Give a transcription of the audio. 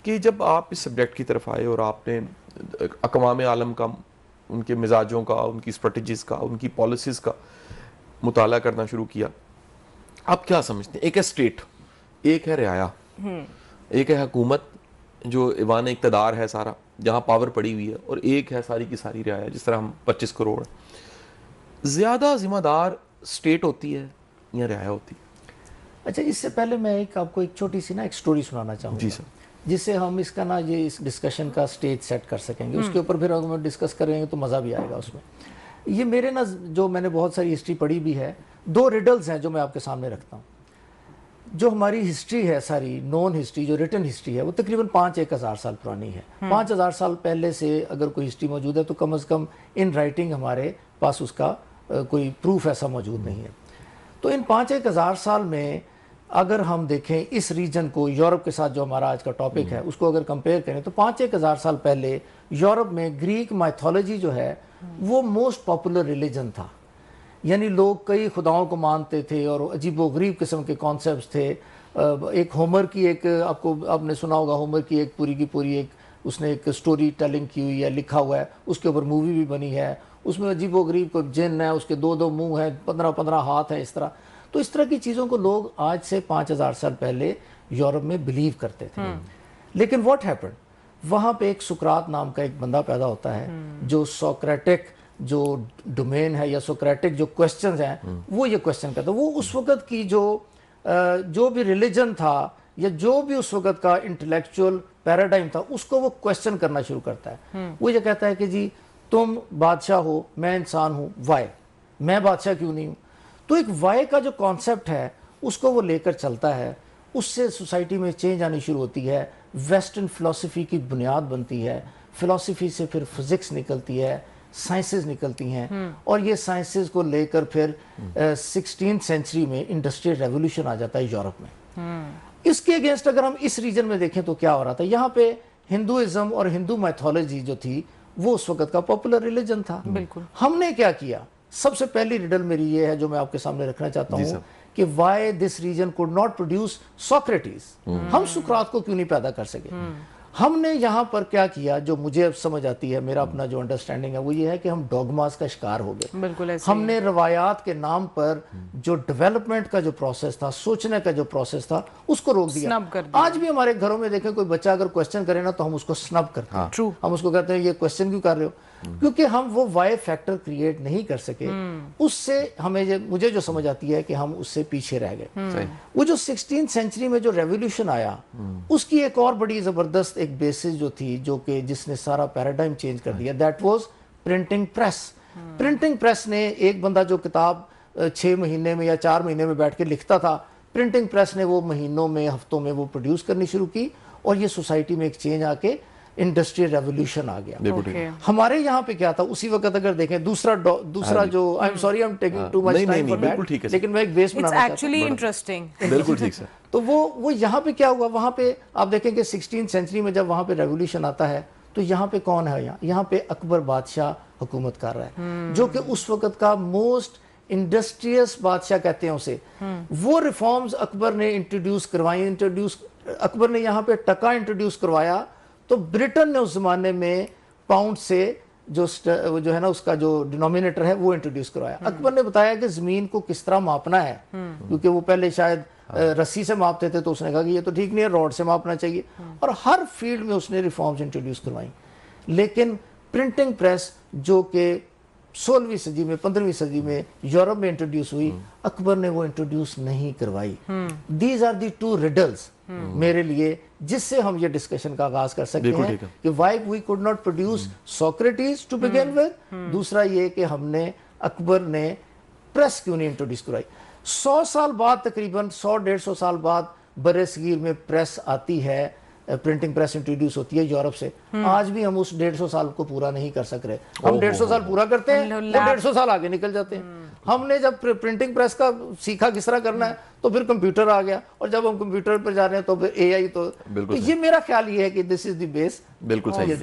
کہ جب آپ اس سبجیکٹ کی طرف آئے اور آپ نے اقوام عالم کا، ان کے مزاجوں کا، ان کی اسٹریٹجیز کا، ان کی پالیسیز کا مطالعہ کرنا شروع کیا، آپ کیا سمجھتے ہیں؟ ایک ہے اسٹیٹ، ایک ہے رعایا، ایک ہے حکومت جو ایوان اقتدار ہے سارا، جہاں پاور پڑی ہوئی ہے، اور ایک ہے ساری کی ساری رعایا، جس طرح ہم 25 کروڑ. زیادہ ذمہ دار اسٹیٹ ہوتی ہے یا رعایا ہوتی ہے؟ اچھا، اس سے پہلے میں آپ کو ایک چھوٹی سی ایک سٹوری سنانا چاہوں گا. جی سر. جس سے ہم اس کا یہ اس ڈسکشن کا سٹیج سیٹ کر سکیں گے. اس کے اوپر پھر اگر ہم ڈسکس کریں گے تو مزہ بھی آئے گا اس میں. یہ میرے جو میں نے بہت ساری ہسٹری پڑھی بھی ہے، 2 ریڈلز ہیں جو میں آپ کے سامنے رکھتا ہوں. جو ہماری ہسٹری ہے، ساری نون ہسٹری، جو ریٹن ہسٹری ہے، وہ تقریباً 5-1 ہزار سال پرانی ہے. 5000 سال پہلے سے اگر کوئی ہسٹری موجود ہے تو کم از کم ان رائٹنگ ہمارے پاس اس کا کوئی پروف ایسا موجود نہیں ہے. تو ان 5-1 ہزار سال میں اگر ہم دیکھیں اس ریجن کو یورپ کے ساتھ، جو ہمارا آج کا ٹاپک ہے، اس کو اگر کمپیئر کریں تو 5-1 ہزار سال پہلے یورپ میں گریک مائتھولوجی جو ہے وہ موسٹ پاپولر ریلیجن تھا. یعنی لوگ کئی خداؤں کو مانتے تھے اور عجیب و غریب قسم کے کانسیپٹس تھے. ایک ہومر کی آپ نے سنا ہوگا، ہومر کی ایک پوری کی پوری اس نے ایک سٹوری ٹیلنگ کی ہوئی ہے، لکھا ہوا ہے، اس کے اوپر مووی بھی بنی ہے. اس میں عجیب و غریب کوئی جن ہے، اس کے 2 منہ ہیں، 15 ہاتھ ہیں، اس طرح. تو اس طرح کی چیزوں کو لوگ آج سے 5000 سال پہلے یورپ میں بلیو کرتے تھے. لیکن واٹ ہیپن، وہاں پہ ایک سقراط نام کا ایک بندہ پیدا ہوتا ہے جو سوکریٹک جو ڈومین ہے یا سوکریٹک جو کوسچنز ہیں وہ یہ کوسچن کرتا ہے. وہ اس وقت کی جو بھی ریلیجن تھا یا جو بھی اس وقت کا انٹلیکچوئل پیراڈائم تھا، اس کو وہ کوسچن کرنا شروع کرتا ہے. وہ یہ کہتا ہے کہ جی تم بادشاہ ہو، میں انسان ہوں، وائے میں بادشاہ کیوں نہیں ہوں؟ تو ایک وائے کا جو کانسیپٹ ہے اس کو وہ لے کر چلتا ہے. اس سے سوسائٹی میں چینج آنی شروع ہوتی ہے. ویسٹرن فلسفی کی بنیاد بنتی ہے. فلسفی سے پھر فزکس نکلتی ہے، سائنسز نکلتی ہیں، اور یہ سائنسز کو لے کر پھر 16 سینچری میں انڈسٹریل ریولوشن آ جاتا ہے یورپ میں. اس کے اگینسٹ اگر ہم اس ریجن میں دیکھیں تو کیا ہو رہا تھا؟ یہاں پہ ہندوازم اور ہندو میتھولوجی جو تھی وہ اس وقت کا پاپولر ریلیجن تھا. ہم نے کیا کیا؟ سب سے پہلی ریڈل میری یہ ہے جو میں آپ کے سامنے رکھنا چاہتا ہوں کہ why this region could not produce Socrates. ہم سقراط کو کیوں نہیں پیدا کر سکے؟ ہم نے یہاں پر کیا کیا جو مجھے اب سمجھ آتی ہے، میرا اپنا جو انڈرسٹینڈنگ ہے وہ یہ ہے کہ ہم ڈوگماز کا شکار ہو گئے. ہم نے روایات کے نام پر جو ڈیولپمنٹ کا جو پروسیس تھا، سوچنے کا جو پروسیس تھا، اس کو روک دیا. آج بھی ہمارے گھروں میں دیکھیں کوئی بچہ اگر کوسچن کرے نا تو ہم اس کو سنب کرتے ہیں. ہم اس کو کہتے ہیں یہ کوسچن کیوں کر رہے ہو؟ کیونکہ ہم وہ وائی فیکٹر کریٹ نہیں کر سکے. اس سے مجھے جو سمجھ آتی ہے کہ ہم اس سے پیچھے رہ گئے. وہ جو 16 سینچری میں جو ریولیوشن آیا، اس کی ایک اور بڑی زبردست ایک بیسس جو تھی، جو کہ جس نے سارا پیراڈائم چینج کر دیا، that was printing press. Printing press نے ایک بندہ جو کتاب 6 مہینے میں یا 4 مہینے میں بیٹھ کے لکھتا تھا، پرنٹنگ پریس نے وہ مہینوں میں، ہفتوں میں وہ پروڈیوس کرنی شروع کی، اور یہ سوسائٹی میں ایک چینج آ کے انڈسٹریل ریولوشن آ گیا. ہمارے یہاں پہ کیا تھا اسی وقت اگر دیکھیں دوسرا جو I am sorry I am taking too much time for that, لیکن میں ایک بیس بنانا چاہتا ہوں. It's actually interesting. بالکل ٹھیک سر. تو وہ یہاں پہ کیا ہوا؟ وہاں پہ آپ دیکھیں کہ 16 سینچری میں جب وہاں پہ ریولوشن آتا ہے تو یہاں پہ کون ہے؟ یہاں پہ اکبر بادشاہ حکومت کر رہا ہے، جو کہ اس وقت کا موسٹ انڈسٹریس بادشاہ کہتے ہیں اسے. وہ ریفارمز اکبر نے انٹروڈیوس کروائی. اکبر نے یہاں پہ ٹکا انٹروڈیوس کروایا تو برٹن نے اس زمانے میں پاؤنڈ سے جو ہے نا اس کا جو ڈینومینیٹر ہے وہ انٹروڈیوس کروایا. اکبر نے بتایا کہ زمین کو کس طرح ماپنا ہے، کیونکہ وہ پہلے شاید رسی سے ماپتے تھے، تو اس نے کہا کہ یہ تو ٹھیک نہیں ہے، روڈ سے ماپنا چاہیے. اور ہر فیلڈ میں اس نے ریفارمز انٹروڈیوس کروائیں. لیکن پرنٹنگ پریس جو کہ 16ویں صدی میں 15ویں صدی میں یورپ میں انٹروڈیوس ہوئی، اکبر نے وہ انٹروڈیوس نہیں کروائی. دیز آر دی 2 riddles میرے لیے جس سے ہم یہ ڈسکشن کا آغاز کر سکتے ہیں کہ why we could not produce Socrates to begin with. دوسرا یہ کہ ہم نے اکبر نے پریس کیوں نہیں انٹروڈیوس کرائی. 100 سال بعد، تقریباً 100-150 سال بعد برِ صغیر میں پریس آتی ہے، پرنٹنگ پریس انٹروڈیوس ہوتی ہے یورپ سے. آج بھی ہم اس 150 سال کو پورا نہیں کر سک رہے. ہم 150 سال پورا کرتے ہیں تو 150 سال آگے نکل جاتے ہیں. ہم نے جب پرنٹنگ پریس کا سیکھا کس طرح کرنا ہے تو پھر کمپیوٹر آ گیا، اور جب ہم کمپیوٹر پر جا رہے ہیں تو پھر اے آئی. تو یہ میرا خیال یہ ہے کہ دس از دی بیس. بالکل صحیح.